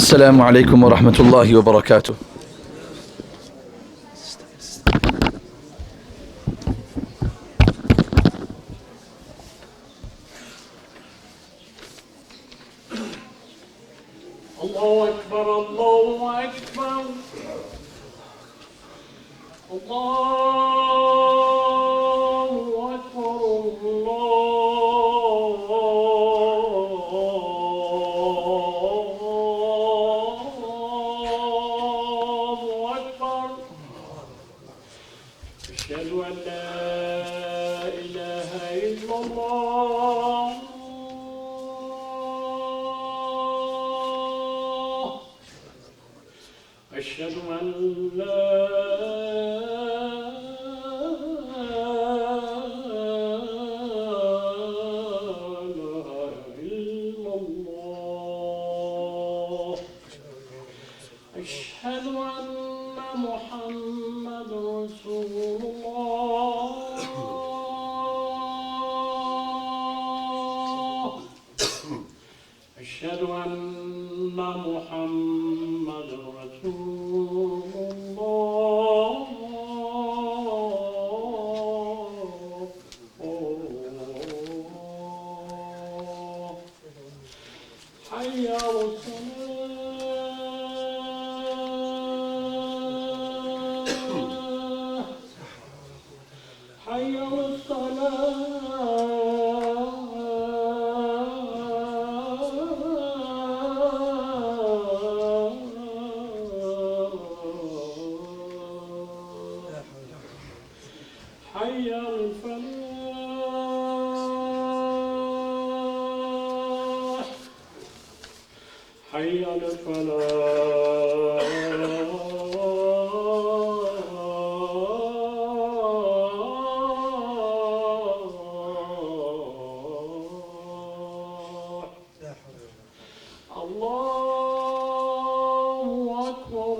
السلام عليكم ورحمة الله وبركاته. الله أكبر الله أكبر الله أكبر الله أكبر. أشهد أن لا إله إلا الله. أشهد أن لا إله إلا الله. أشهد أن محمد رسول الله. أشهد أن محمد رسول الله. حي على الصلاة. حي على حي على الفلاح. حي على الفلاح. الله أكبر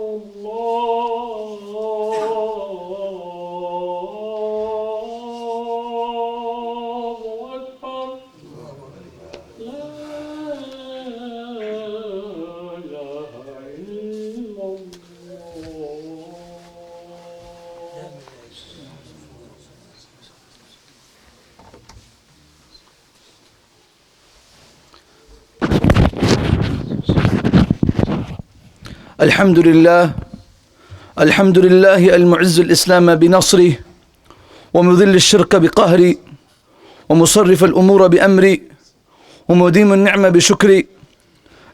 الله أكبر. لا إله إلا الله. الحمد لله المعز الإسلام بنصره، ومذل الشرك بقهري، ومصرف الأمور بأمري، ومديم النعمة بشكري.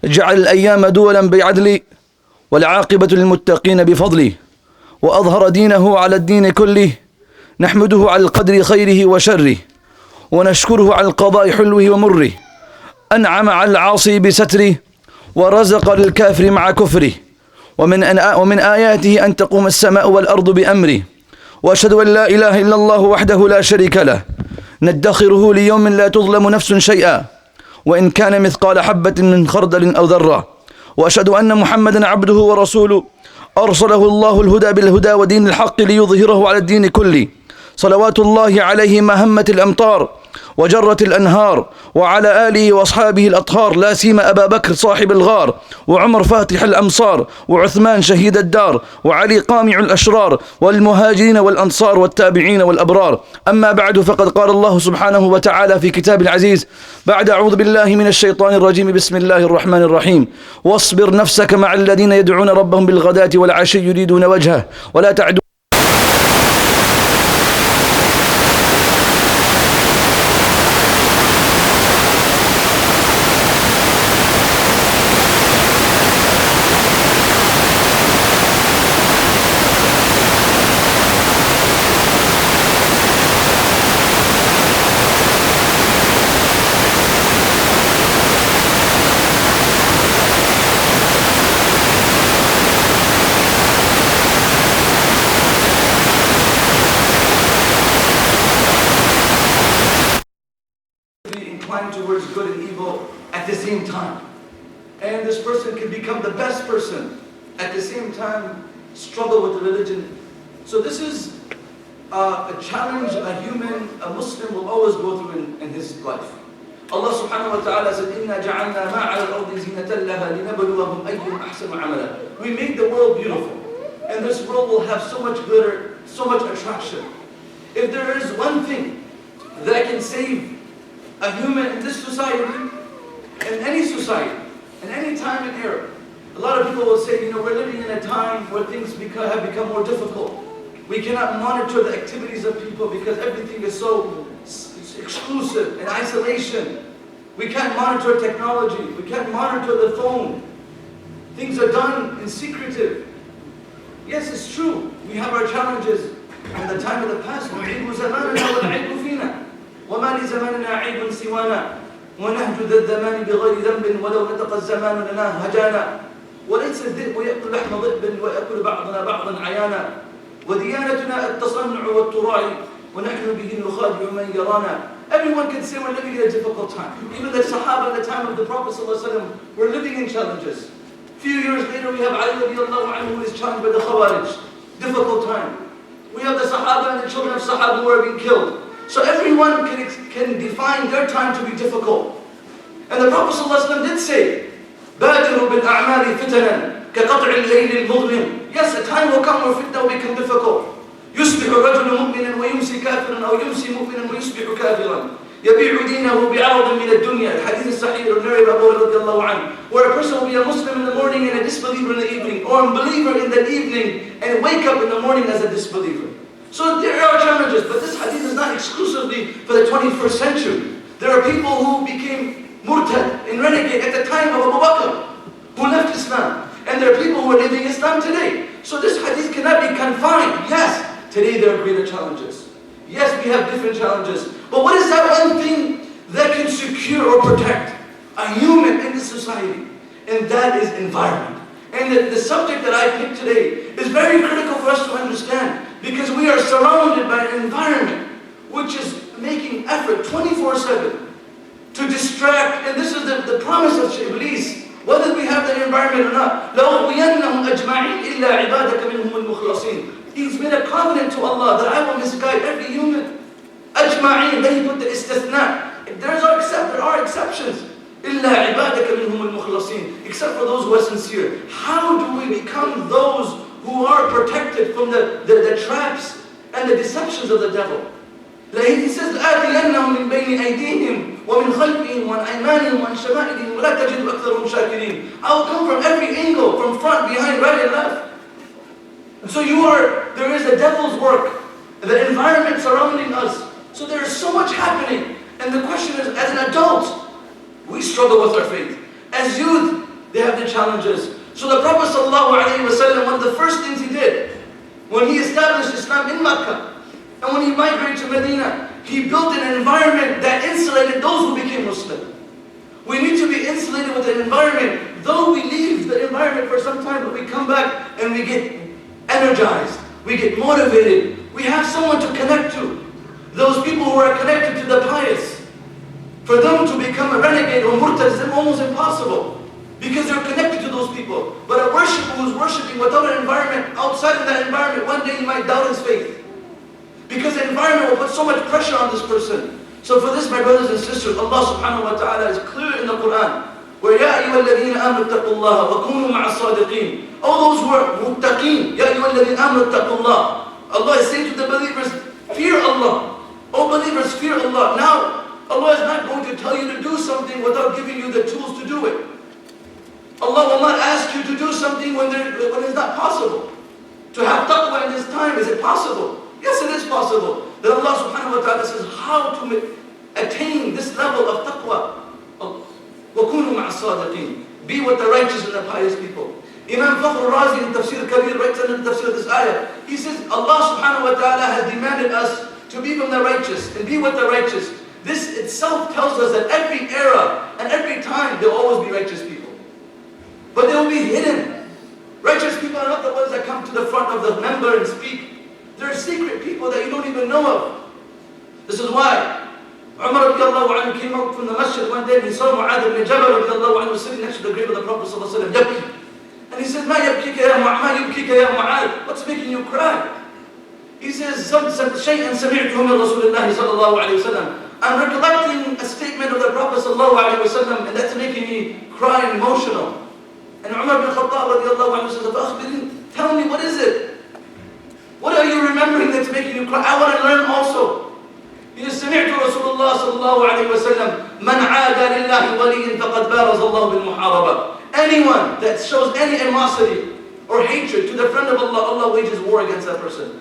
جعل الأيام دولا بعدلي، والعاقبة للمتقين بفضله، وأظهر دينه على الدين كله. نحمده على القدر خيره وشره، ونشكره على القضاء حلوه ومره. أنعم على العاصي بستره، ورزق للكافر مع كفره. ومن آياته أن تقوم السماء والأرض بأمره. وأشهد أن لا إله إلا الله وحده لا شريك له، ندخره ليوم لا تظلم نفس شيئا، وإن كان مثقال حبة من خردل أو ذرة. وأشهد أن محمدا عبده ورسوله، أرسله الله الهدى بالهدى ودين الحق ليظهره على الدين كله. صلوات الله عليه ما همت الأمطار وجرت الأنهار، وعلى آله وأصحابه الأطهار، لا سيما أبا بكر صاحب الغار، وعمر فاتح الأمصار، وعثمان شهيد الدار، وعلي قامع الأشرار، والمهاجرين والأنصار، والتابعين والأبرار. أما بعد، فقد قال الله سبحانه وتعالى في كتاب العزيز بعد أعوذ بالله من الشيطان الرجيم بسم الله الرحمن الرحيم: واصبر نفسك مع الذين يدعون ربهم بالغداة والعشي يريدون وجهه ولا تعد towards good and evil at the same time. And this person can become the best person at the same time struggle with the religion. So this is a challenge a Muslim will always go through in his life. Allah subhanahu wa ta'ala said, إِنَّا جَعَلْنَا مَا عَلَى الْأَرْضِ زِينَةً لَهَا لِنَبْلُوَهُمْ أَيُّهُمْ أَحْسَنُ عَمَلًا. We made the world beautiful. And this world will have so much glitter, so much attraction. If there is one thing that can save a human in this society, in any society, in any time and era, a lot of people will say, we're living in a time where things have become more difficult. We cannot monitor the activities of people because everything is so exclusive and isolation. We can't monitor technology. We can't monitor the phone. Things are done in secretive. Yes, it's true. We have our challenges. In the time of the past, نعيب زماننا والعيب فينا وما لزماننا عيب سوانا ونهج ذا الزمان بغير ذنب ولو نطق الزمان لنا هجانا وليس الذئب يأكل لحم ضئب ويأكل بعضنا بعضا عيانا وديانتنا التصنع والتراعي ونحن به نخادع من يرانا. Everyone can say we're living in a difficult time. Even the Sahaba at the time of the Prophet ﷺ were living in challenges. Few years later we have Ali radiallahu anhu who is challenged by the Khawarij. Difficult time. We have the Sahaba and the children of Sahaba who are being killed. So everyone can define their time to be difficult. And the Prophet ﷺ did say, بَادِرُوا بِالْأَعْمَالِ فِتَنًا كَقَطْعِ اللَّيْلِ الْمُظْلِمِ. Yes, a time will come where fitna will become difficult. يصبح الرجل مؤمنا ويمسي كافرا أو يمسي مؤمنا ويصبح كافرا يبيع دينه بعرض من الدنيا. الحديث الصحيح narrated by Abu رضي الله عنه, where a person will be a Muslim in the morning and a disbeliever in the evening, or a believer in the evening and wake up in the morning as a disbeliever. So there are challenges, but this hadith is not exclusively for the 21st century. There are people who became murtad and renegade at the time of Abu Bakr, who left Islam. And there are people who are living Islam today. So this hadith cannot be confined. Yes, today there are greater challenges. Yes, we have different challenges. But what is that one thing that can secure or protect a human in this society? And that is environment. And the subject that I picked today is very critical for us to understand, because we are surrounded by an environment which is making effort 24/7 to distract. And this is the promise of Iblis. Whether we have that environment or not, لَأُغْوِيَنَّهُمْ أَجْمَعِينَ إِلَّا عِبَادَكَ مِنْهُمُ الْمُخْلَصِينَ. He's made a covenant to Allah that I will misguide every human. أَجْمَعِينَ. Then he put the istithna. There are exceptions. إِلَّا عِبَادَكَ مِنْهُمُ الْمُخْلَصِينَ. Except for those who are sincere. How do we become those who are protected from the traps and the deceptions of the devil? He says, لَآتِيَنَّهُمْ مِنْ بَيْنِ أَيْدِيهِمْ وَمِنْ خَلْفِهِمْ وَعَنْ أَيْمَانِهِمْ وَعَنْ شَمَائِلِهِمْ وَلَا تَجِدُ أَكْثَرَهُمْ شَاكِرِينَ. I will come from every angle, from front, behind, right and left. And so there is a devil's work, the environment surrounding us. So there is so much happening. And the question is, as an adult, we struggle with our faith. As youth, they have the challenges. So the Prophet ﷺ, one of the first things he did, when he established Islam in Mecca, and when he migrated to Medina, he built an environment that insulated those who became Muslim. We need to be insulated with an environment. Though we leave the environment for some time, but we come back and we get energized. We get motivated. We have someone to connect to. Those people who are connected to the pious, for them to become a renegade or murtad is almost impossible, because they're connected to those people. But a worshiper who's worshiping without an environment, outside of that environment, one day he might doubt his faith. Because the environment will put so much pressure on this person. So for this, my brothers and sisters, Allah subhanahu wa ta'ala is clear in the Quran, where يَا أَيُّهَا الَّذِينَ آمَنُوا اتَّقُوا اللَّهَ وَكُونُوا مَعَ الصَّادِقِينَ. All those who are muttaqeen, يَا أَيُّهَا الَّذِينَ آمَنُوا اتَّقُوا اللَّهَ. Allah is saying to the believers, fear Allah. Oh believers, fear Allah. Now, Allah is not going to tell you to do something without giving you the tools to do it. Allah will not ask you to do something when it's not possible. To have taqwa in this time, is it possible? Yes, it is possible. Then Allah subhanahu wa ta'ala says how to attain this level of taqwa. وَكُونُوا مَعَ الصَّادِقِينَ. Be with the righteous and the pious people. Imam Fakhr Razi in Tafsir Kabir writes in the Tafsir of this ayah. He says Allah subhanahu wa ta'ala has demanded us to be from the righteous and be with the righteous. This itself tells us that every era and every time there will always be righteous people. But they will be hidden. Righteous people are not the ones that come to the front of the member and speak. There are secret people that you don't even know of. This is why Umar radiallahu anhu came out from the masjid one day and he saw Mu'adh ibn Jabal radiallahu anhu sitting next to the grave of the Prophet sallallahu alaihi wasallam. And he says, "Ma yabkika ya Mu'adh, yabkika ya Mu'adh. What's making you cry?" He says, "Shay'an sami'tuhu min Rasulillah sallallahu alaihi wasallam." I'm recollecting a statement of the Prophet ﷺ, and that's making me cry and emotional. And Umar bin Khattab radiallahu anhu says, "فأخبرني, tell me, what is it? What are you remembering that's making you cry? I want to learn also." He says, سمعت رسول الله صلى الله عليه وسلم من عاد لله وليا فقد بارز الله بالمحاربة. Anyone that shows any animosity or hatred to the friend of Allah, Allah wages war against that person.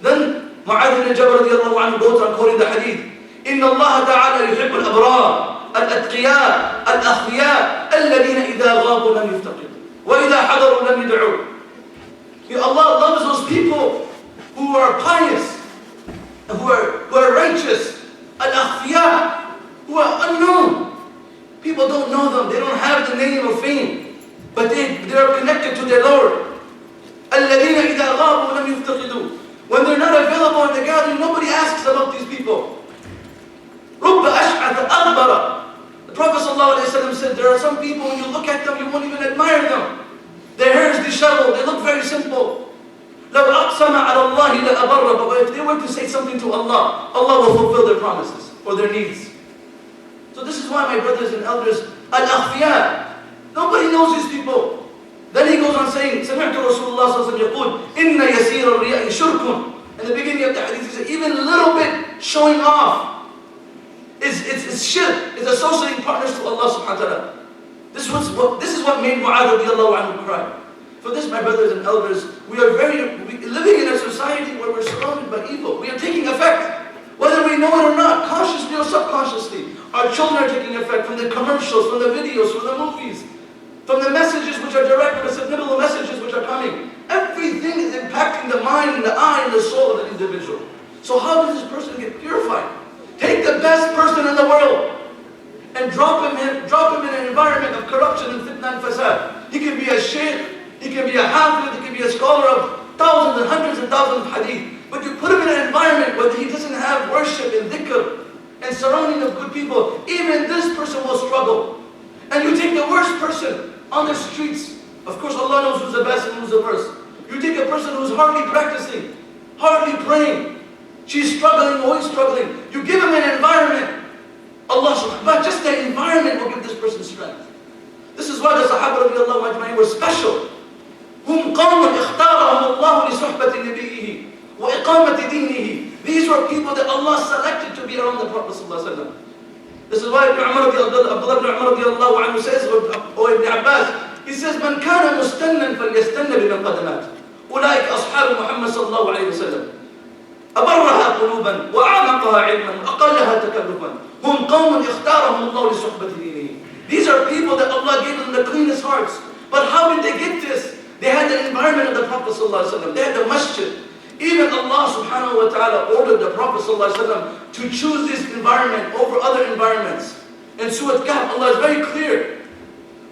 Then Mu'adh bin Jabal radiallahu anhu goes on quoting the hadith. إن الله تعالى يحب الأبرار الأتقياء الأخفياء الذين إذا غابوا لم يفتقدوا وإذا حضروا لم يدعوا. Allah loves those people who are pious, who are righteous, al-akhfiya, who are unknown. People don't know them, they don't have the name or fame, but they are connected to their Lord. الذين إذا غابوا لم يفتقدوا. When they're not available in the gathering, nobody asks about these people. رب أشعث أغبر. The Prophet ﷺ said, there are some people, when you look at them, you won't even admire them. Their hair is disheveled, they look very simple. لو أقسم على الله لأبر. But if they were to say something to Allah, Allah will fulfill their promises or their needs. So this is why, my brothers and elders, al-akhfiya, nobody knows these people. Then he goes on saying, سمعت رسول الله صلى الله عليه وسلم يقول إن يسير الرياء شرك. In the beginning of the hadith, he said, even a little bit showing off is shirk, is associating partners to Allah subhanahu wa ta'ala. This is what made Mu'adh radiallahu anhu cry. For this, my brothers and elders, we are living in a society where we're surrounded by evil. We are taking effect, whether we know it or not, consciously or subconsciously. Our children are taking effect from the commercials, from the videos, from the movies, from the messages which are direct, the subliminal messages which are coming. Everything is impacting the mind and the eye and the soul of the individual. So how does this person get purified? Take the best person in the world and drop him in an environment of corruption and fitna and fasad. He can be a shaykh, he can be a hafiz, he can be a scholar of thousands and hundreds and thousands of hadith. But you put him in an environment where he doesn't have worship and dhikr and surrounding of good people, even this person will struggle. And you take the worst person on the streets. Of course, Allah knows who's the best and who's the worst. You take a person who's hardly practicing, hardly praying. She's struggling, always struggling. You give him an environment. Allah subhanahu wa ta'ala, just the environment will give this person strength. This is why the Sahaba radiallahu ajma'in were special. هم قوم اختارهم الله لصحبة نبيه وإقامة دينه. These were people that Allah selected to be around the Prophet sallallahu alaihi wasallam. This is why Abdullah ibn Umar radiallahu anhu says, or Ibn Abbas, he says, من كان مستنا فليستن بمن قدمات. أولئك أصحاب محمد صلى الله عليه وسلم. أبرها قلوبا وأعمقها علما وأقلها تكلفا هم قوم اختارهم الله لصحبة دينه. These are people that Allah gave them the cleanest hearts. But how did they get this? They had the environment of the Prophet ﷺ. They had the masjid. Even Allah subhanahu wa ta'ala ordered the Prophet ﷺ to choose this environment over other environments. In Surah Kahf, Allah is very clear.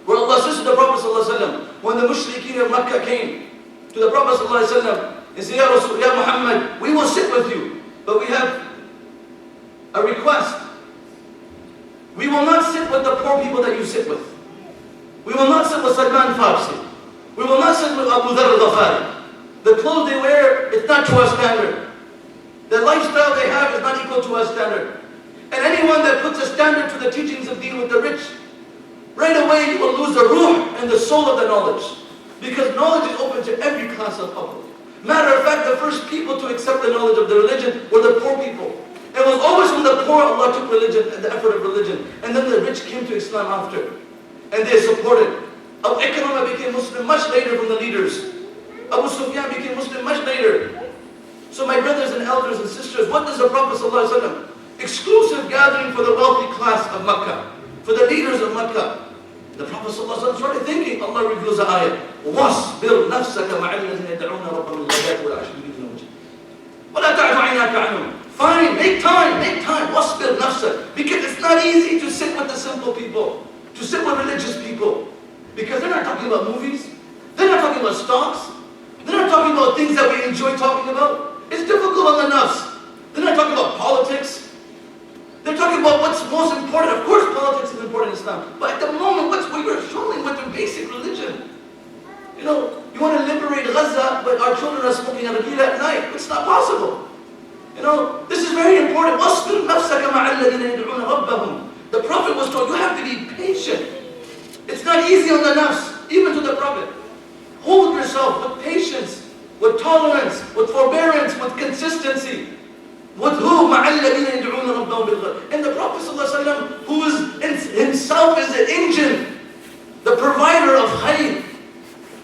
Where Allah says to the Prophet ﷺ, when the mushrikeen of Makkah came to the Prophet ﷺ, and say, Ya Rasul, Ya Muhammad, we will sit with you, but we have a request. We will not sit with the poor people that you sit with. We will not sit with Salman Farsi. We will not sit with Abu Dharr al-Ghafari. The clothes they wear, it's not to our standard. The lifestyle they have is not equal to our standard. And anyone that puts a standard to the teachings of Deen with the rich, right away you will lose the ruh and the soul of the knowledge. Because knowledge is open to every class of public. Matter of fact, the first people to accept the knowledge of the religion were the poor people. It was always from the poor Allah took religion and the effort of religion. And then the rich came to Islam after. And they supported. Abu Ikramah became Muslim much later from the leaders. Abu Sufyan became Muslim much later. So my brothers and elders and sisters, what does the Prophet ﷺ? Exclusive gathering for the wealthy class of Makkah. For the leaders of Makkah. The Prophet ﷺ started thinking, Allah reveals the ayah, وَاصْبِرْ نَفْسَكَ مَعَ الَّذِينَ يَدْعُونَ رَبَّهُمْ بِالْغَدَاةِ وَالْعَشِيِّ يُرِيدُونَ وَجْهَهُ وَلَا تَعْدُ عَيْنَاكَ عَنْهُمْ. Fine, make time. وَاصْبِرْ نَفْسَكَ. Because it's not easy to sit with the simple people, to sit with religious people. Because they're not talking about movies, they're not talking about stocks, they're not talking about things that we enjoy talking about. It's difficult on the nafs. They're not talking about politics. They're talking about what's most important. Of course politics is important in Islam. But at the moment, what's what you're showing with their basic religion? You know, you want to liberate Gaza, but our children are smoking al-Ghila at night. It's not possible. You know, this is very important. وَاصْبِرْ نَفْسَكَ مَعَ الَّذِينَ يَدْعُونَ رَبَّهُم. The Prophet was told, you have to be patient. It's not easy on the nafs, even to the Prophet. Hold yourself with patience, with tolerance, with forbearance, with consistency. With who? مَعَ الَّذِينَ يَدْعُونَ رَبَّهُم بِالْغَدَاةِ. And the Prophet ﷺ, who is himself is the engine, the provider of khayr,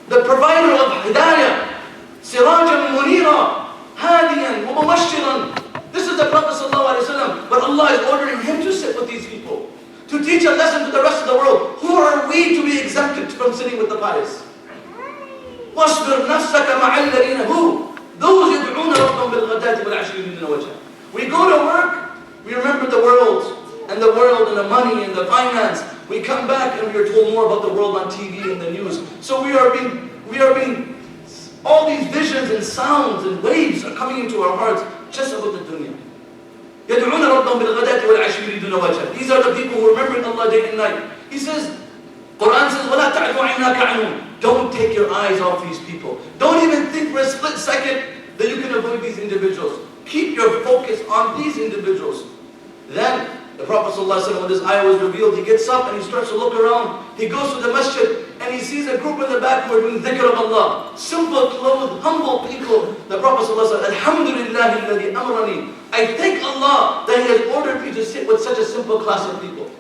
the provider of hidayah, sirajan munira, hadiyan wa mubashiran. This is the Prophet ﷺ, but Allah is ordering him to sit with these people, to teach a lesson to the rest of the world. Who are we to be exempted from sitting with the pious? وَاصْبِرْ نَفْسَكَ مَعَ الَّذِينَ who? Those يَدْعُونَ رَبَّهُم بِالْغَدَاةِ وَالْعَشِيِّ يُرِيدُونَ وَجْهَهُ. We go to work, we remember the world and the money and the finance. We come back and we are told more about the world on TV and the news. So we are being, all these visions and sounds and waves are coming into our hearts just about the dunya. يَدْعُونَ رَبَّهُم بِالْغَدَاةِ وَالْعَشِيِّ يُرِيدُونَ وَجْهَهُ. These are the people who are remembering Allah day and night. He says, Quran says, وَلَا تَعْدُ عَيْنَاكَ عَنْهُمْ. Don't take your eyes off these people. Don't even think for a split second that you can avoid these individuals. Keep your focus on these individuals. Then, the Prophet ﷺ, when this ayah was revealed, he gets up and he starts to look around. He goes to the masjid and he sees a group in the back who are doing dhikr of Allah. Simple clothed, humble people. The Prophet ﷺ, Alhamdulillahi alladhi amrani. I thank Allah that He has ordered me to sit with such a simple class of people.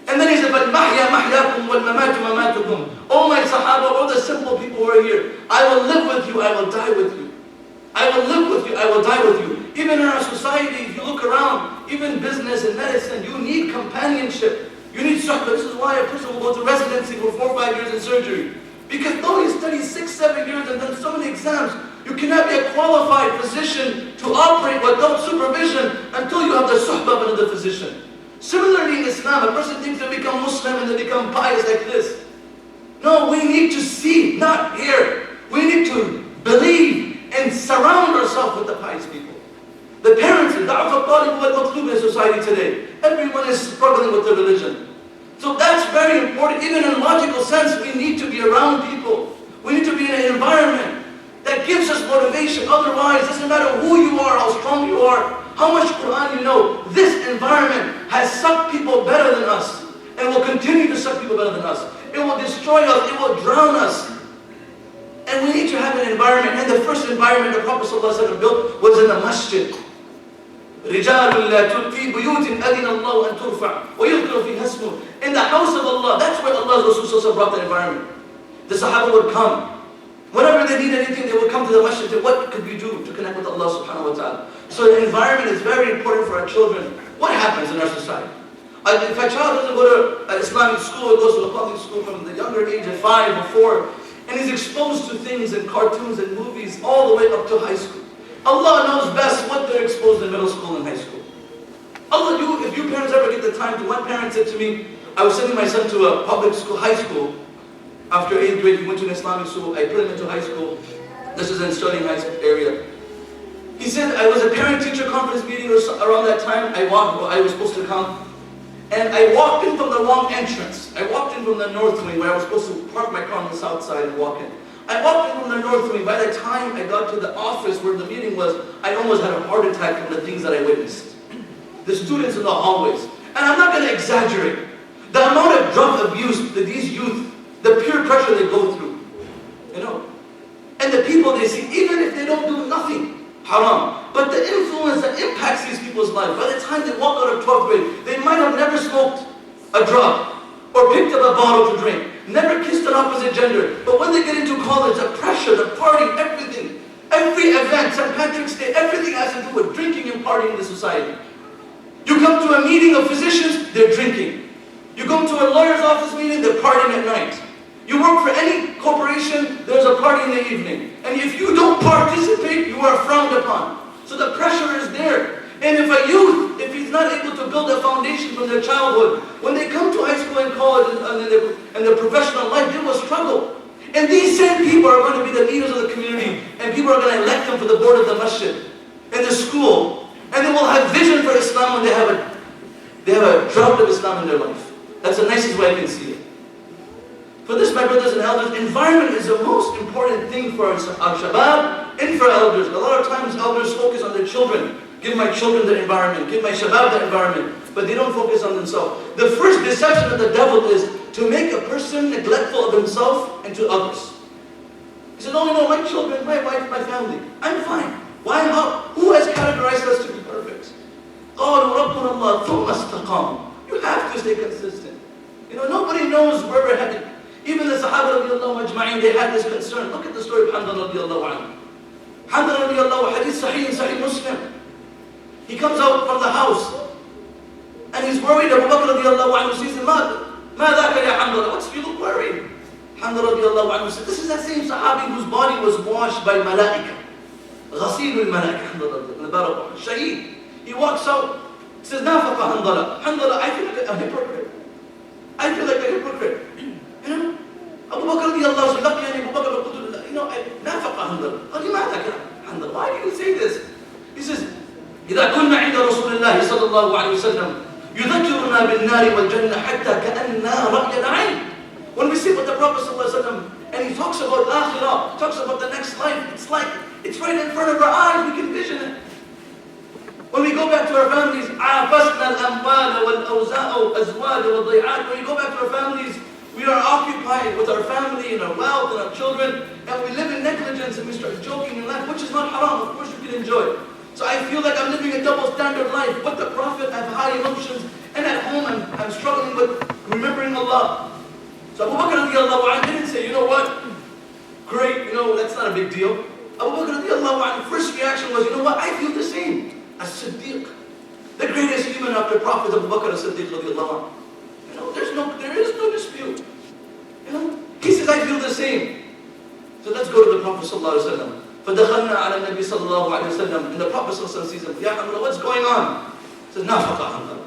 And then he said, فَالْمَحْيَا مَحْيَاكُمْ وَالْمَمَاتُ مَمَاتُكُمْ. Oh my Sahaba, all the simple people who are here, I will live with you, I will die with you. I will live with you, I will die with you. Even in our society, if you look around, even business and medicine, you need companionship. You need suhbah. This is why a person will go to residency for 4 or 5 years in surgery. Because though he studied 6, 7 years and done so many exams, you cannot be a qualified physician to operate without supervision until you have the suhbah of another physician. Similarly in Islam, a person thinks they become Muslim and they become pious like this. No, we need to see, not hear. We need to believe and surround ourselves with the pious people. The parents, in society today, everyone is struggling with their religion. So that's very important. Even in a logical sense, we need to be around people. We need to be in an environment that gives us motivation. Otherwise, it doesn't matter who you are, how strong you are, how much Quran you know. This environment has sucked people better than us and will continue to suck people better than us. It will destroy us. It will drown us. And we need to have an environment. And the first environment the Prophet ﷺ built was in the masjid. رِجَالٌ لَا فِي بُيُوتٍ أَذِنَ اللَّهُ أَن تُرْفَعَ وَيُذْكَرَ فِيهَا اسْمُهُ. In the house of Allah. That's where Allah's Rasul brought the environment. The Sahaba would come. Whenever they need anything, they would come to the masjid. What could we do to connect with Allah subhanahu wa ta'ala? So the environment is very important for our children. What happens in our society? If a child doesn't go to an Islamic school, it goes to a public school from the younger age of 5 or 4, and he's exposed to things and cartoons and movies all the way up to high school. Allah knows best what they're exposed in middle school and high school. If you parents ever get the time to, one parent said to me, I was sending my son to a public school, high school. After 8th grade, he went to an Islamic school. I put him into high school. This is in Sterling Heights area. He said, I was a parent-teacher conference meeting around that time. I was supposed to come. And I walked in from the wrong entrance. I walked in from the north wing where I was supposed to park my car on the south side and walk in. I walked in from the north wing. By the time I got to the office where the meeting was, I almost had a heart attack from the things that I witnessed. The students in the hallways. And I'm not going to exaggerate. The amount of drug abuse that these youth, the peer pressure they go through, you know. And the people they see, even if they don't do nothing, haram. But the influence that impacts these people's lives, by the time they walk out of 12th grade, they might have never smoked a drug or picked up a bottle to drink, never kissed an opposite gender. But when they get into college, the pressure, the party, everything, every event, St. Patrick's Day, everything has to do with drinking and partying in the society. You come to a meeting of physicians, they're drinking. You go to a lawyer's office meeting, they're partying at night. You work for any corporation, there's a party in the evening. And if you don't participate, you are frowned upon. So the pressure is there. And if a youth, if he's not able to build a foundation from their childhood, when they come to high school and college and their professional life, they will struggle. And these same people are going to be the leaders of the community, and people are going to elect them for the board of the masjid, and the school. And they will have vision for Islam when they have a drought of Islam in their life. That's the nicest way I can see it. For this, my brothers and elders, environment is the most important thing for our shabab and for elders. A lot of times elders focus on their children. give my children the environment, give my shabab the environment, but they don't focus on themselves. The first deception of the devil is to make a person neglectful of himself and to others. He says, oh, my children, my wife, my family, I'm fine. Why not? Who has categorized us to be perfect? قَالُوا رَبُّنَا اللَّهُ ثُمَّ اسْتَقَامُوا. You have to stay consistent. Nobody knows where we're headed. Even the Sahaba radiallahu ajma'in, they had this concern. Look at the story of Hamdan radiallahu anhu. Hamdan radiallahu anhu, hadith sahih in Sahih Muslim. He comes out from the house and he's worried. Abu Bakr radiallahu anhu sees him. مَا ذَاكَ يَا حَمْدَ? What's you look worried? Hamdan radiallahu anhu said, this is that same Sahabi whose body was washed by malaika. غَسِيلُ الْمَلَائِكَ Hamdan radiallahu anhu. Shaykh. He walks out. He says, نَافَقَ Hamdallah. Hamdallah, I feel like a hypocrite. I feel like a hypocrite. Abu Bakr radiallahu anhu, Abu Bakr نَافَقَ Hamdallah. Hamdallah, why do you say this? He says, إذا كنا عند رسول الله صلى الله عليه وسلم يذكرنا بالنار والجنة حتى كأننا رأي العين. When we sit with the Prophet صلى الله عليه وسلم and he talks about akhirah, talks about the next life, it's like it's right in front of our eyes, we can vision it. When we go back to our families, عافسنا الأموال والأوزاء والأزواج والضيعات. When we go back to our families, we are occupied with our family and our wealth and our children, and we live in negligence and we start joking in life, which is not haram. Of course, you can enjoy it. So I feel like I'm living a double standard life. With the Prophet, I have high emotions, and at home I'm struggling with remembering Allah. So Abu Bakr radiallahu anhu didn't say, you know what? Great, that's not a big deal. Abu Bakr radiallahu anhu, first reaction was, you know what? I feel the same. As-Siddiq. The greatest human after Prophet Abu Bakr as-Siddiq radiallahu anhu. There is no dispute. He says, I feel the same. So let's go to the Prophet sallallahu alaihi wasallam. فدخلنا على النبي صلى الله عليه وسلم, and the Prophet صلى الله عليه وسلم sees him. Ya Hamdullah, what's going on? He says, نافق Hamdullah.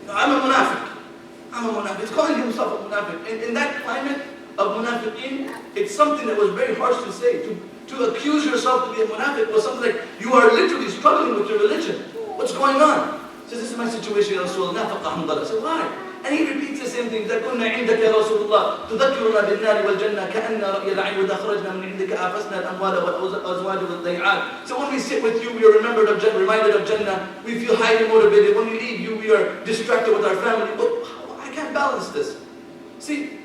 I'm a munafiq. He's calling himself a munafiq. In that climate of munafiqeen, it's something that was very harsh to say. To accuse yourself to be a munafiq was something like you are literally struggling with your religion. What's going on? He says, this is my situation, Ya Rasulullah. نافق Hamdullah. I said, why? And he repeats the same thing. إذا كنا عندك يا رسول الله تذكرنا بالنار والجنة كأننا رأي العين وإذا خرجنا من عندك آفسنا الأموال والأزواج والضيعات. So when we sit with you, we are reminded of Jannah. We feel highly motivated. When we leave you, we are distracted with our family. I can't balance this. See,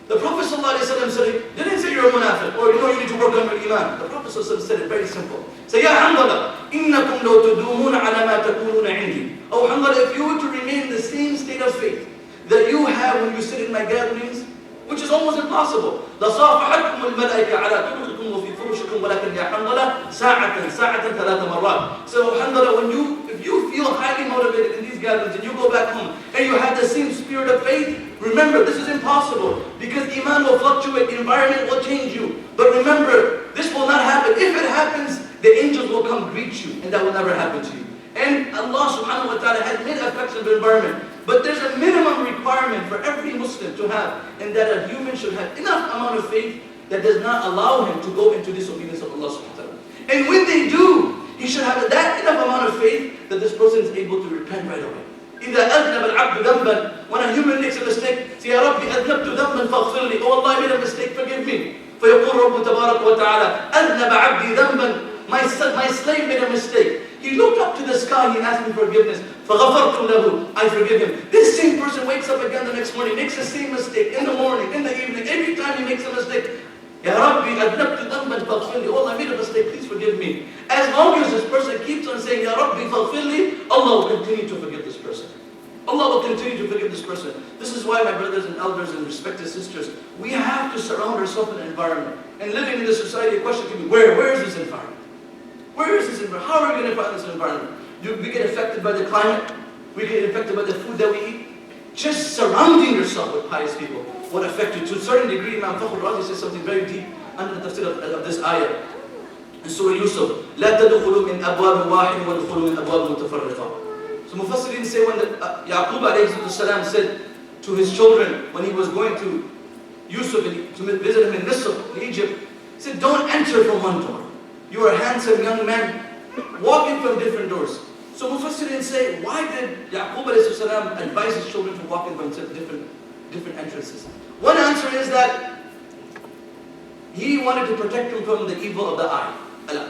the Prophet ﷺ said, didn't say you're a munafiq or you need to work on your iman. The Prophet ﷺ said it very simple. Say, Ya Hamdallah, إنكم لو تدومون على ما تقولون عندي. Oh Hamdallah, if you were to remain in the same state of faith that you have when you sit in my gatherings, which is almost impossible. لصافحتكم الملائكة على طرقكم وفي فرشكم ولكن يا حنظلة ساعة 3 مرات. So Alhamdulillah, if you feel highly motivated in these gatherings and you go back home and you have the same spirit of faith, remember this is impossible because iman will fluctuate, environment will change you. But remember, this will not happen. If it happens, the angels will come greet you, and that will never happen to you. And Allah subhanahu wa ta'ala has made effects of the environment. But there's a minimum requirement for every Muslim to have, and that a human should have enough amount of faith that does not allow him to go into disobedience of Allah subhanahu wa ta'ala. And when they do, he should have that enough amount of faith that this person is able to repent right away. إذا أذنب العبد ذنبا, when a human makes a mistake, say, يا ربي أذنبت ذنبا فاغفر لي. Oh Allah, I made a mistake, forgive me. فيقول رب تبارك وتعالى أذنب عبدي ذنبا, my slave made a mistake. He looked up to the sky, he asked me forgiveness. فَغَفَرْتُ لَهُ, I forgive him. This same person wakes up again the next morning, makes the same mistake in the morning, in the evening, every time he makes a mistake. Ya Rabbi, أَذْنَبْتُ ذَنْبًا فَاغْفِرْ لِي. Oh, I made a mistake, please forgive me. As long as this person keeps on saying, Ya Rabbi, فَاغْفِرْ لِي, Allah will continue to forgive this person. Allah will continue to forgive this person. This is why, my brothers and elders and respected sisters, we have to surround ourselves in an environment. And living in this society, a question can be, where is this environment? Where is this environment? How are we going to find this environment? Do we get affected by the climate? We get affected by the food that we eat? Just surrounding yourself with pious people will affect you. To a certain degree, Imam Fakhr Razi says something very deep under the tafsir of this ayah. In Surah Yusuf, لا تدخلوا من أبواب واحد وادخلوا من أبواب متفرقة. So Mufassirin say when Yaqub alayhi salam said to his children when he was going to Yusuf to visit him in Misr, in Egypt, he said, don't enter from one door. You are a handsome young man, walking from different doors. So Mufassirin say, why did Yaqub alayhi salam advise his children to walk in from different entrances? One answer is that he wanted to protect them from the evil of the eye,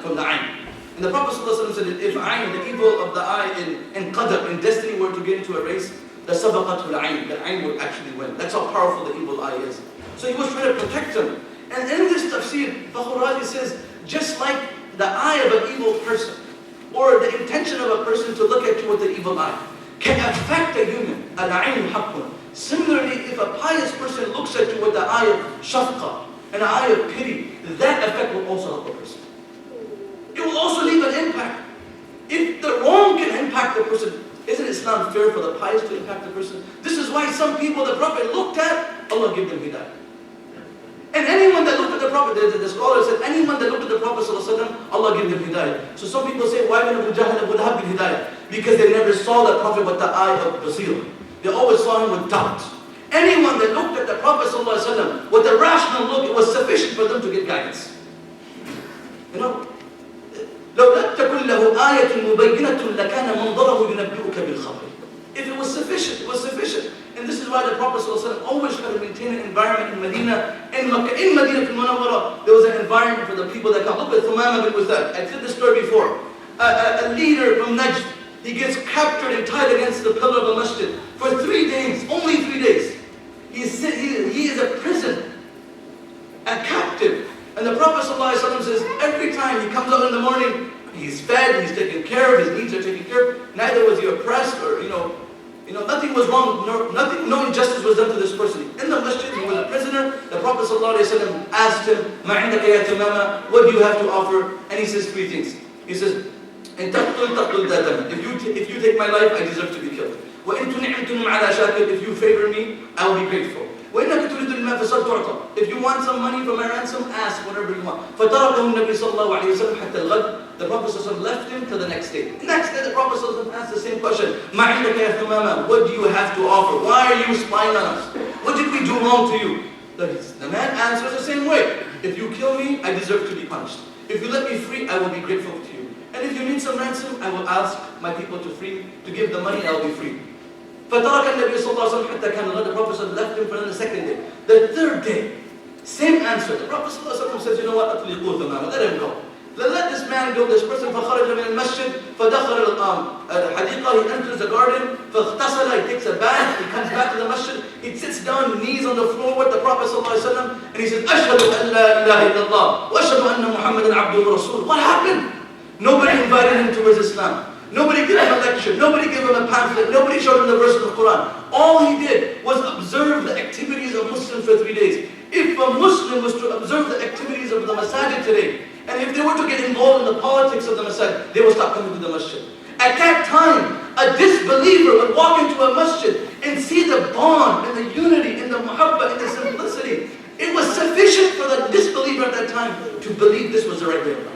from the ayn. And the Prophet ﷺ said that if ayn, the evil of the eye in qadr, in destiny, were to get into a race, the sabaqatul ayn, the ayn would actually win. That's how powerful the evil eye is. So he was trying to protect him. And in this tafsir, Fakhr Razi says, just like the eye of an evil person, or the intention of a person to look at you with the evil eye, can affect a human, al-ayn haqqun. Similarly, if a pious person looks at you with the eye of shafqa, an eye of pity, that effect will also help a person. It will also leave an impact. If the wrong can impact the person, isn't Islam fair for the pious to impact the person? This is why some people the Prophet looked at, Allah give them hidayah. And anyone that looked at the Prophet, the scholar said, anyone that looked at the Prophet ﷺ, Allah give them hidayah. So some people say, why did Abu Jahl and Abu Lahab get hidayah? Because they never saw the Prophet with the eye of basira. They always saw him with doubt. Anyone that looked at the Prophet ﷺ with a rational look, it was sufficient for them to get guidance. You know? لو لم تكن له آية مبينة لكان منظره ينبئك بالخبر. If it was sufficient, it was sufficient. And this is why the Prophet ﷺ always tried to maintain an environment in Medina, in Makkah, in Medina al-Munawwara. There was an environment for the people that come. Look at Thumama bin Uthad. I did this story before. A leader from Najd, he gets captured and tied against the pillar of a masjid for 3 days, only 3 days. He is a prison, a captive. And the Prophet ﷺ says, every time he comes out in the morning, he's fed, he's taken care of, his needs are taken care of. Neither was he oppressed or, nothing was wrong, no injustice was done to this person. In the masjid, he was a prisoner. The Prophet ﷺ asked him, مَا عِنْدَكَ يَا تَمَامًا, what do you have to offer? And he says 3 things. He says, إِن تَقْتُلْ تَقْتُلْ دَادَمًا, if you take my life, I deserve to be killed. وَإِن تُنِعْمْتُمْ عَلَى شَاكِرٍ, if you favor me, I will be grateful. وَإِنَّكَ تُرِيدُ الْمَالَ فَسَلْ تُعْطَى, if you want some money from my ransom, ask whatever you want. فَتَرَكَهُ النَّبِيُّ صَلَّى اللَّهُ عَلَيْهِ وسلم حَتَّى الْغَدْ. The Prophet ﷺ left him till the next day. Next day, the Prophet ﷺ asked the same question. مَا عِنْدَكَ يَا ثُمَامًا, what do you have to offer? Why are you spying on us? What did we do wrong to you? The man answers the same way. If you kill me, I deserve to be punished. If you let me free, I will be grateful to you. And if you need some ransom, I will ask my people to give the money, I will be free. فَتَرَكَ النَّبِيُّ صَلَّى اللَّهُ عَلَيْهِ وسلم حَتَّى كَانَ الْغَدْ. The Prophet left him for the second day. The third day, same answer. The Prophet ﷺ says, you know what, أَطْلِقُوا ثَمَامًا, let him go. Let this man go, this person. فَخَرَجَ مِنَ الْمَسْجِدِ فَدَخَلَ الْحَدِيقَةِ, he enters the garden. فَاغْتَسَلَ, he takes a bath. He comes back to the masjid. He sits down, knees on the floor with the Prophet ﷺ, and he says, أَشْهَدُ أَنْ لَا إِلَهَ إِلَّا اللَّهِ وَأَشْهَدُ أَنَّ مُحَمَّدًا عَبْدُهُ وَرَسُولُهُ. What happened? Nobody invited him towards Islam. Nobody gave him a lecture. Nobody gave him a pamphlet. Nobody showed him the verse of the Quran. All he did was observe the activities of Muslims for 3 days. If a Muslim was to observe the activities of the masajid today, and if they were to get involved in the politics of the masjid, they would stop coming to the masjid. At that time, a disbeliever would walk into a masjid and see the bond and the unity and the muhabba and the simplicity. It was sufficient for the disbeliever at that time to believe this was the right way of life.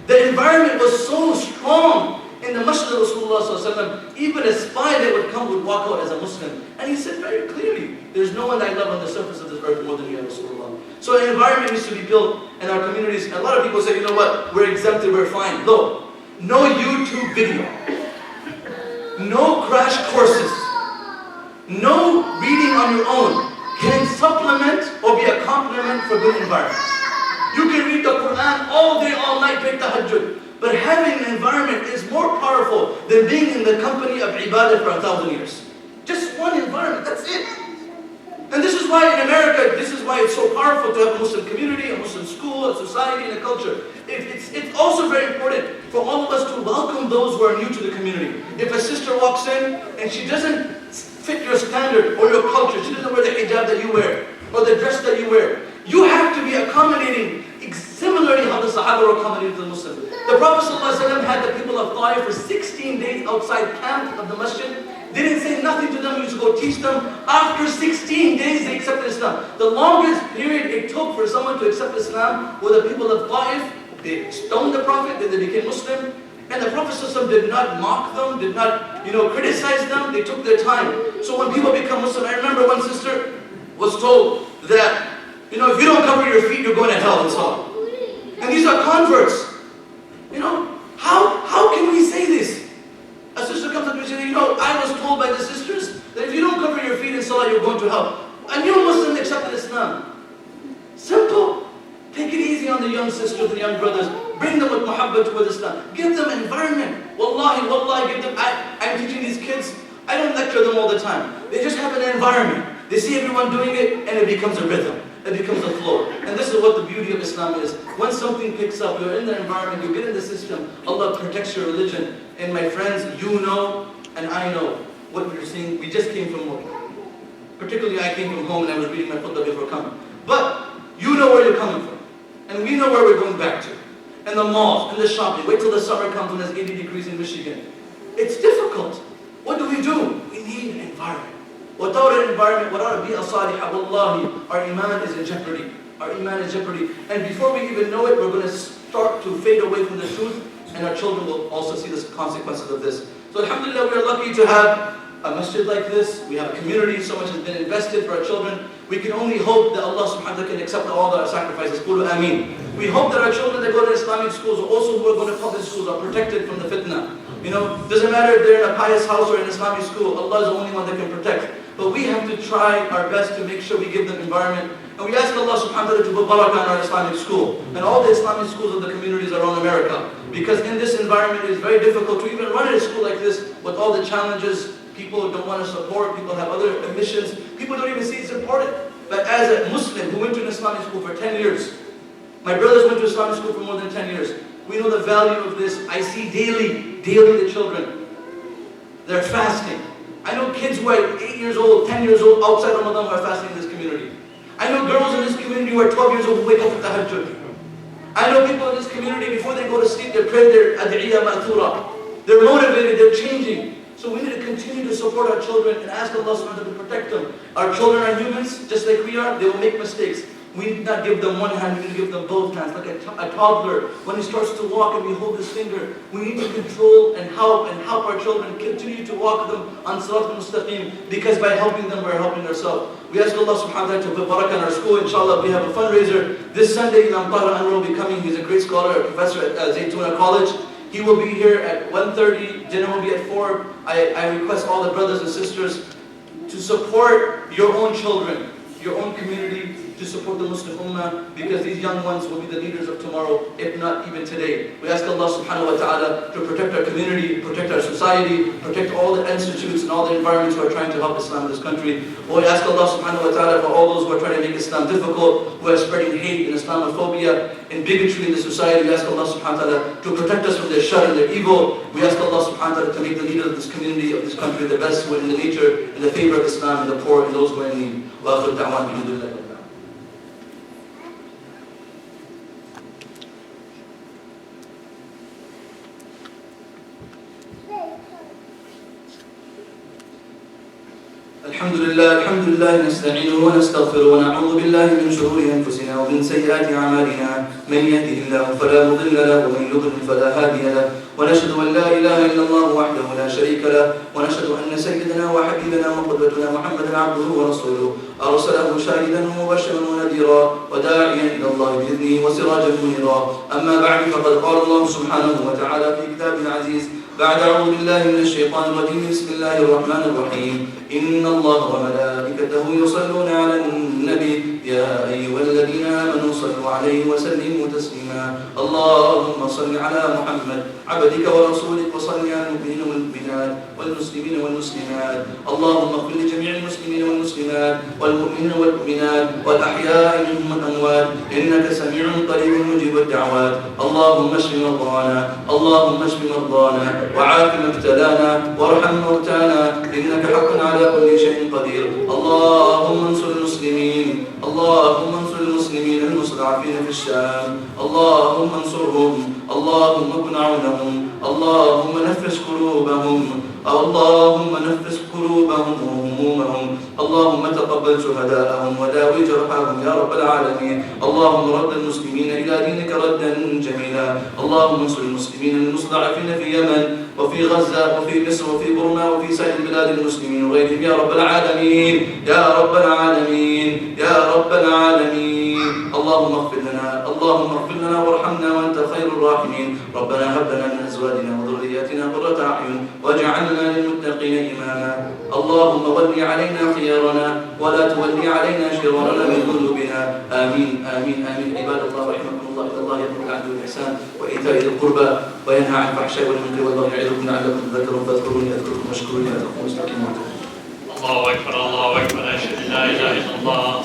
The environment was so strong in the masjid of Rasulullah ﷺ, even a spy that would come would walk out as a Muslim. And he said very clearly, there's no one I love on the surface of this earth more than you, Rasulullah. So an environment needs to be built in our communities. A lot of people say, you know what, we're exempted, we're fine. No YouTube video, no crash courses, no reading on your own can supplement or be a complement for good environment. You can read the Quran all day, all night, make tahajjud. But having an environment is more powerful than being in the company of ibadah for 1,000 years. Just one environment, that's it. And this is why in America, this is why it's so powerful to have a Muslim community, a Muslim school, a society, and a culture. It's also very important for all of us to welcome those who are new to the community. If a sister walks in and she doesn't fit your standard or your culture, she doesn't wear the hijab that you wear, or the dress that you wear, you have to be accommodating similarly how the Sahaba were accommodating to the Muslims. The Prophet ﷺ had the people of Taif for 16 days outside camp of the masjid. They didn't say nothing to them, he used to go teach them. After 16 days they accepted Islam. The longest period it took for someone to accept Islam were the people of Taif. They stoned the Prophet, then they became Muslim. And the Prophet ﷺ did not mock them, did not criticize them, they took their time. So when people become Muslim, I remember one sister was told that, if you don't cover your feet, you're going to hell and so on. And these are converts. How can we say this? A sister comes up to me and says, I was told by the sisters that if you don't cover your feet in salah, you're going to hell. A new Muslim accepted Islam. Simple. Take it easy on the young sisters and young brothers. Bring them with muhabbah. muhabbat towards Islam. Give them environment. Wallahi, wallahi, give them. I'm teaching these kids. I don't lecture them all the time. They just have an environment. They see everyone doing it, and it becomes a rhythm. It becomes a flow. And this is what the beauty of Islam is. When something picks up, you're in the environment, you get in the system, Allah protects your religion. And my friends, you know, and I know what we're seeing. We just came from home. Particularly, I came from home and I was reading my khutbah before coming. But you know where you're coming from. And we know where we're going back to. And the malls, and the shopping. Wait till the summer comes when it's 80 degrees in Michigan. It's difficult. What do? We need an environment. Without an environment, without a bi'a salihah, wallahi, our iman is in jeopardy. Our iman is in jeopardy. And before we even know it, we're going to start to fade away from the truth, and our children will also see the consequences of this. So alhamdulillah, we are lucky to have a masjid like this. We have a community, so much has been invested for our children. We can only hope that Allah subhanahu wa ta'ala can accept all our sacrifices. Qulu ameen. We hope that our children that go to Islamic schools, or also who are going to public schools, are protected from the fitna. You know, doesn't matter if they're in a pious house or an Islamic school, Allah is the only one that can protect. But we have to try our best to make sure we give them environment. And we ask Allah subhanahu wa ta'ala to put barakah in our Islamic school. And all the Islamic schools of the communities around America. Because in this environment it is very difficult to even run a school like this with all the challenges. People don't want to support, people have other ambitions. People don't even see it's important. But as a Muslim who went to an Islamic school for 10 years, my brothers went to Islamic school for more than 10 years. We know the value of this. I see daily the children. They're fasting. I know kids who are 8 years old, 10 years old, outside Ramadan who are fasting in this community. I know girls in this community who are 12 years old who wake up for tahajjud. I know people in this community, before they go to sleep, they pray their ad'iyah ma'thura. They're motivated, they're changing. So we need to continue to support our children and ask Allah subhanahu wa ta'ala to protect them. Our children are humans, just like we are. They will make mistakes. We need not give them one hand, we need to give them both hands. Like a toddler, when he starts to walk and we hold his finger, we need to control and help our children continue to walk them on Sirat al-Mustaqim, because by helping them, we're helping ourselves. We ask Allah subhanahu wa ta'ala to put barakah in our school. Inshallah, we have a fundraiser. This Sunday, Imam Tahir Anwar will be coming. He's a great scholar, a professor at Zaytuna College. He will be here at 1:30, dinner will be at 4. I request all the brothers and sisters to support your own children, your own community, to support the Muslim Ummah, because these young ones will be the leaders of tomorrow, if not even today. We ask Allah subhanahu wa ta'ala to protect our community, protect our society, protect all the institutes and all the environments who are trying to help Islam in this country. We ask Allah subhanahu wa ta'ala for all those who are trying to make Islam difficult, who are spreading hate and Islamophobia and bigotry in the society. We ask Allah subhanahu wa ta'ala to protect us from their shar and their evil. We ask Allah subhanahu wa ta'ala to make the leader of this community, of this country, the best in the nature, in the favor of Islam, and the poor and those who are in need. Wa akhir da'wan alhamdulillah. الحمد لله نستعينه ونستغفره ونعوذ بالله من شرور أنفسنا ومن سيئات أعمالنا من يهده الله فلا مضل له ومن يضلل فلا هادي له ونشهد أن لا إله إلا الله وحده لا شريك له ونشهد أن سيدنا وحبيبنا وقدوتنا محمدا عبده ورسوله أرسله شاهدا ومبشرا ونذيرا وداعيا إلى الله بإذنه وسراجا منيرا أما بعد فقد قال الله سبحانه وتعالى في كتابه العزيز بعد أعوذ بالله من الشيطان الرجيم بسم الله الرحمن الرحيم إن الله وملائكته يصلون على النبي يا أيها الذين آمنوا صلوا عليه وسلموا تسليما اللهم صل على محمد عبدك ورسولك وصل على المؤمنين والمؤمنات والمسلمين والمسلمات اللهم اغفر لجميع المسلمين والمسلمات والمؤمنين والمؤمنات والأحياء منهم والأموات إنك سميع قريب مجيب الدعوات اللهم اشف مرضانا اللهم اشف مرضانا وعاف مبتلانا وارحم موتانا إنك حق على كل شيء قدير اللهم انصر المسلمين اللهم انصر المسلمين المستضعفين في الشام اللهم انصرهم اللهم كن عونهم اللهم نفس قلوبهم اللهم نفس قلوبهم وهمومهم اللهم تقبل شهداءهم وداوي جرحاهم يا رب العالمين اللهم رد المسلمين إلى دينك ردا جميلا اللهم انصر المسلمين المستضعفين في اليمن وفي غزة وفي مصر وفي برما وفي سائر بلاد المسلمين وغيرهم يا رب العالمين يا رب العالمين يا رب العالمين اللهم اغفر لنا وارحمنا وأنت خير الراحمين ربنا هب لنا من أزواجنا وذرياتنا قرة أعين واجعلنا للمتقين إماما اللهم ول علينا خيارنا ولا تول ولي علينا شرارنا من ذنوبنا. آمين آمين آمين. عباد الله رحمكم الله، إن الله يأمر بالعدل والإحسان وإيتاء ذي القربى وينهى عن الفحشاء والمنكر والبغي يعظكم لعلكم تذكرون. فاذكروني أذكركم واشكروني أزدكم واستقيموا. الله أكبر الله أكبر. أشهد أن لا إله إلا الله.